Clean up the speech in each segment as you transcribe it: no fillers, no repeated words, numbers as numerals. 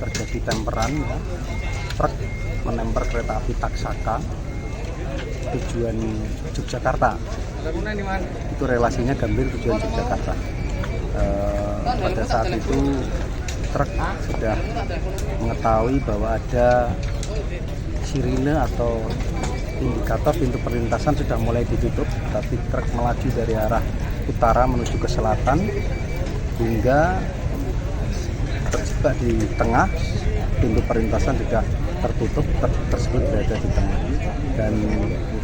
Terjadi temperan ya, truk menemper kereta api Taksaka tujuan Yogyakarta. Itu relasinya Gambir tujuan Yogyakarta. Pada saat itu truk sudah mengetahui bahwa ada sirine atau indikator pintu perlintasan sudah mulai ditutup, tapi truk melaju dari arah utara menuju ke selatan hingga terjebak di tengah. Pintu perlintasan sudah tertutup, tersebut berada di tengah, dan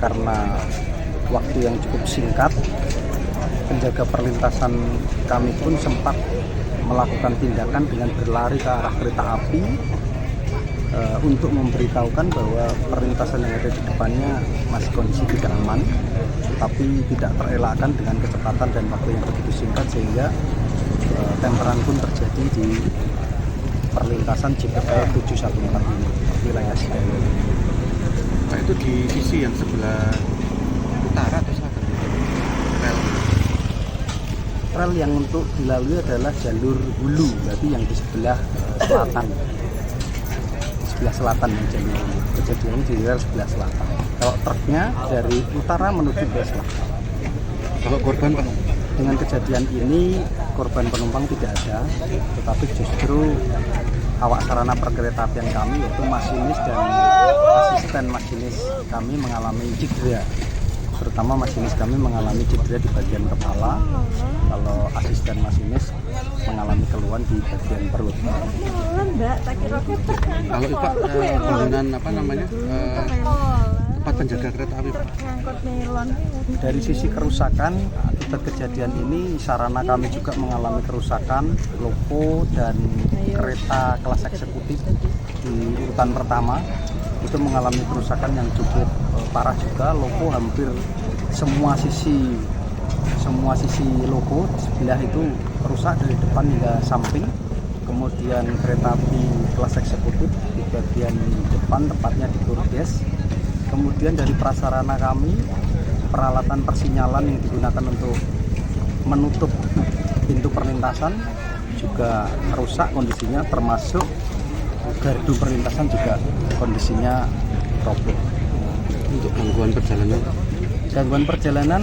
karena waktu yang cukup singkat, penjaga perlintasan kami pun sempat melakukan tindakan dengan berlari ke arah kereta api untuk memberitahukan bahwa perlintasan yang ada di depannya masih kondisi tidak aman, tapi tidak terelakkan dengan kecepatan dan waktu yang begitu singkat, sehingga temperan pun terjadi di perlintasan JPL 714 ini, wilayah Senen. Nah, itu di sisi yang sebelah utara atau selatan? Rel yang untuk dilalui adalah jalur hulu, berarti yang di sebelah selatan. Sebelah selatan yang jalur hulu. Kejadiannya di rel sebelah selatan. Kalau truknya dari utara menuju ke selatan. Kalau korban Pak? Dengan kejadian ini korban penumpang tidak ada, tetapi justru awak sarana perkeretaapian kami, yaitu masinis dan asisten masinis kami mengalami cedera. Terutama masinis kami mengalami cedera di bagian kepala, kalau asisten masinis mengalami keluhan di bagian perut. Kalau Pak dengan tempat penjaga kereta api Pak? Dari sisi kerusakan akibat kejadian ini, sarana kami juga mengalami kerusakan, loko dan kereta kelas eksekutif di urutan pertama itu mengalami kerusakan yang cukup parah juga. Loko hampir semua sisi loko di sebelah itu rusak dari depan hingga samping. Kemudian kereta api kelas eksekutif di bagian depan, tepatnya di bordes. Kemudian dari prasarana kami, peralatan persinyalan yang digunakan untuk menutup pintu perlintasan juga rusak kondisinya, termasuk gardu perlintasan juga kondisinya roboh. Untuk gangguan perjalanan? Gangguan perjalanan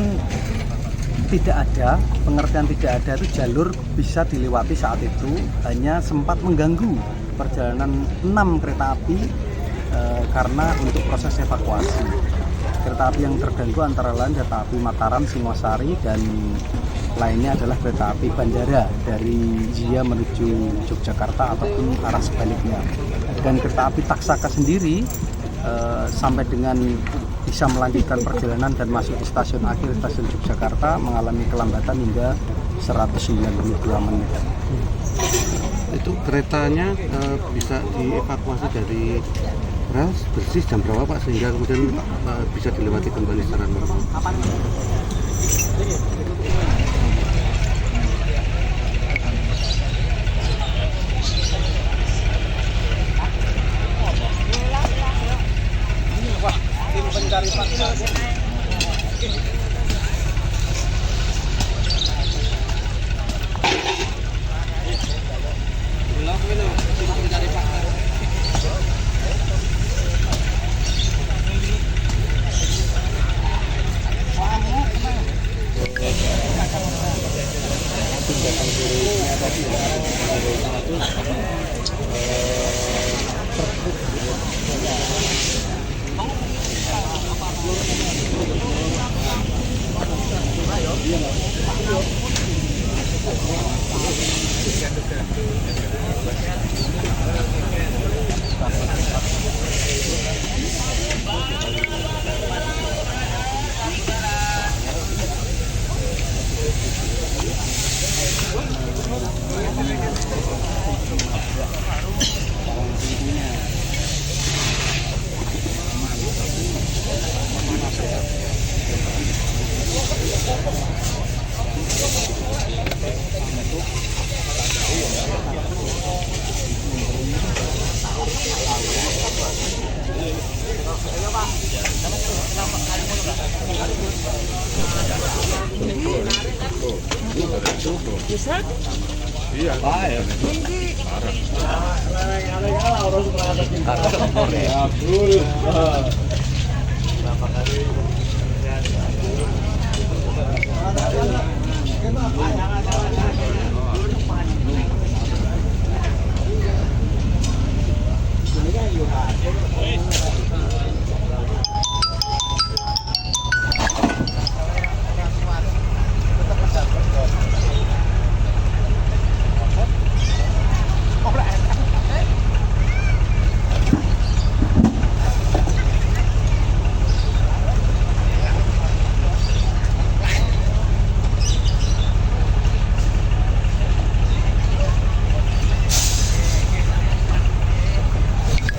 tidak ada, pengertian tidak ada itu jalur bisa dilewati saat itu, hanya sempat mengganggu perjalanan 6 kereta api karena untuk proses evakuasi. Kereta api yang terganggu antara lain kereta api Mataram, Singosari, dan lainnya adalah kereta api bandara dari Jia menuju Yogyakarta ataupun arah sebaliknya. Dan kereta api Taksaka sendiri sampai dengan bisa melanjutkan perjalanan dan masuk di stasiun akhir, stasiun Yogyakarta, mengalami kelambatan hingga 192 menit. Itu keretanya bisa dievakuasi dari rel bersih jam berapa Pak sehingga kemudian bisa dilewati kembali secara normal?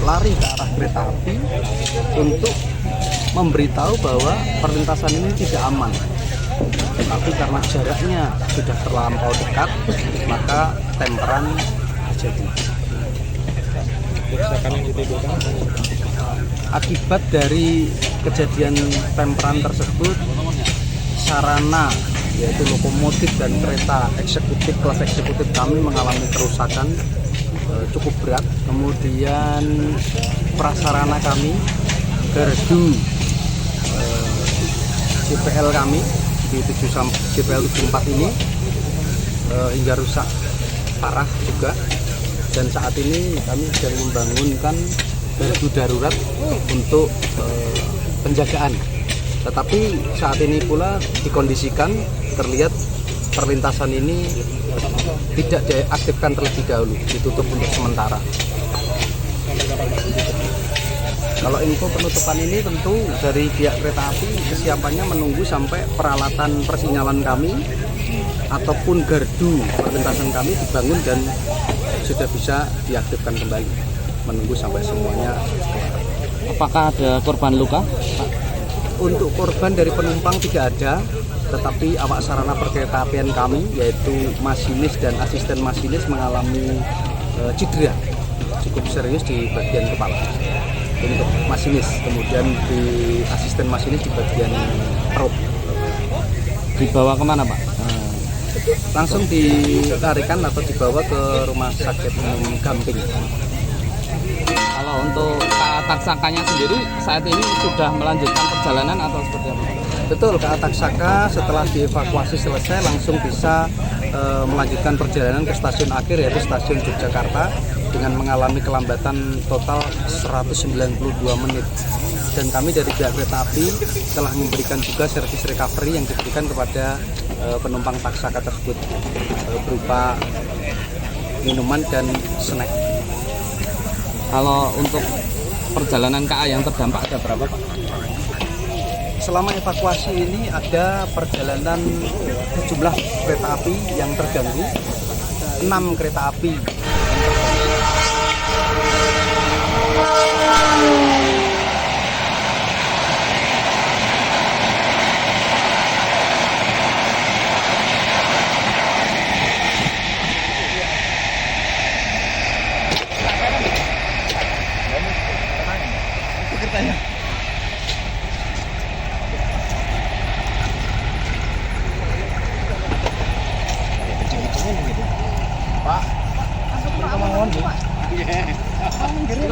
Lari ke arah kereta api untuk memberitahu bahwa perlintasan ini tidak aman. Tapi karena jaraknya sudah terlampau dekat, maka temperan terjadi. Akibat dari kejadian temperan tersebut, sarana yaitu lokomotif dan kereta eksekutif kelas eksekutif kami mengalami kerusakan cukup berat. Kemudian prasarana kami, gardu JPL kami di JPL 74 ini hingga rusak parah juga. Dan saat ini kami sedang membangunkan gardu darurat untuk penjagaan. Tetapi saat ini pula dikondisikan terlihat perlintasan ini tidak diaktifkan terlebih dahulu, ditutup untuk sementara. Kalau info penutupan ini tentu dari pihak kereta api kesiapannya menunggu sampai peralatan persinyalan kami ataupun gardu perlintasan kami dibangun dan sudah bisa diaktifkan kembali, menunggu sampai semuanya. Apakah ada korban luka? Untuk korban dari penumpang tidak ada, tetapi awak sarana perkeretaapian kami yaitu masinis dan asisten masinis mengalami cedera cukup serius di bagian kepala untuk masinis, kemudian di asisten masinis di bagian perut. Dibawa kemana Pak? Langsung ditarikan atau dibawa ke rumah sakit umum Gamping. Kalau untuk taksakanya sendiri saat ini sudah melanjutkan perjalanan atau seperti apa? Betul, KA Taksaka setelah dievakuasi selesai langsung bisa melanjutkan perjalanan ke stasiun akhir yaitu stasiun Yogyakarta dengan mengalami kelambatan total 192 menit. Dan kami dari pihak kereta api telah memberikan juga servis recovery yang diberikan kepada penumpang Taksaka tersebut berupa minuman dan snack. Kalau untuk perjalanan KA yang terdampak ada berapa Pak? Selama evakuasi ini ada perjalanan sejumlah kereta api yang terganggu, 6 kereta api yang terganggu.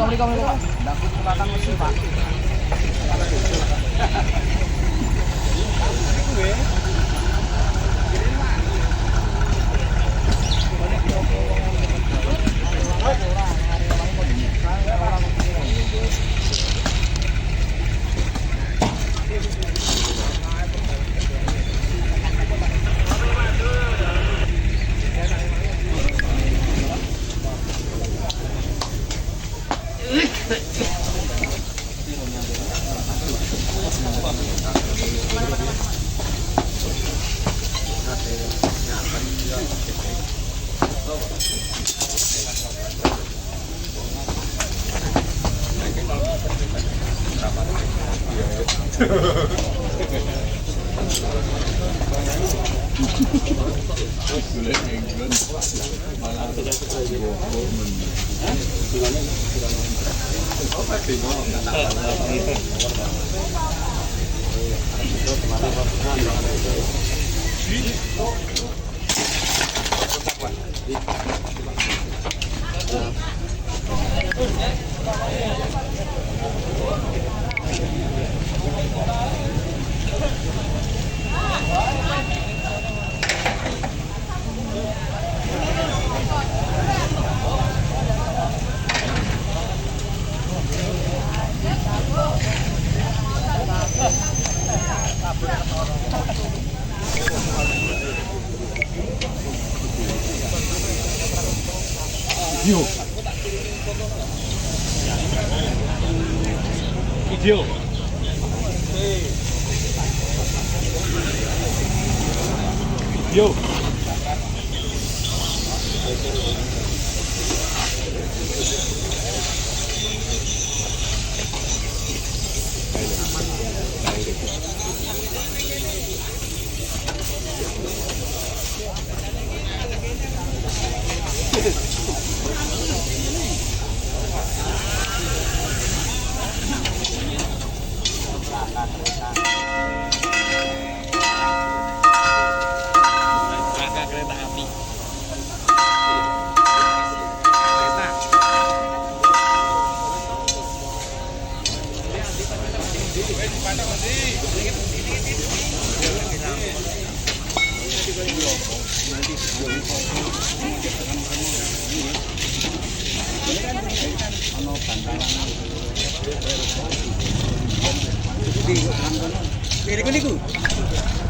Video. Video.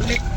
Ini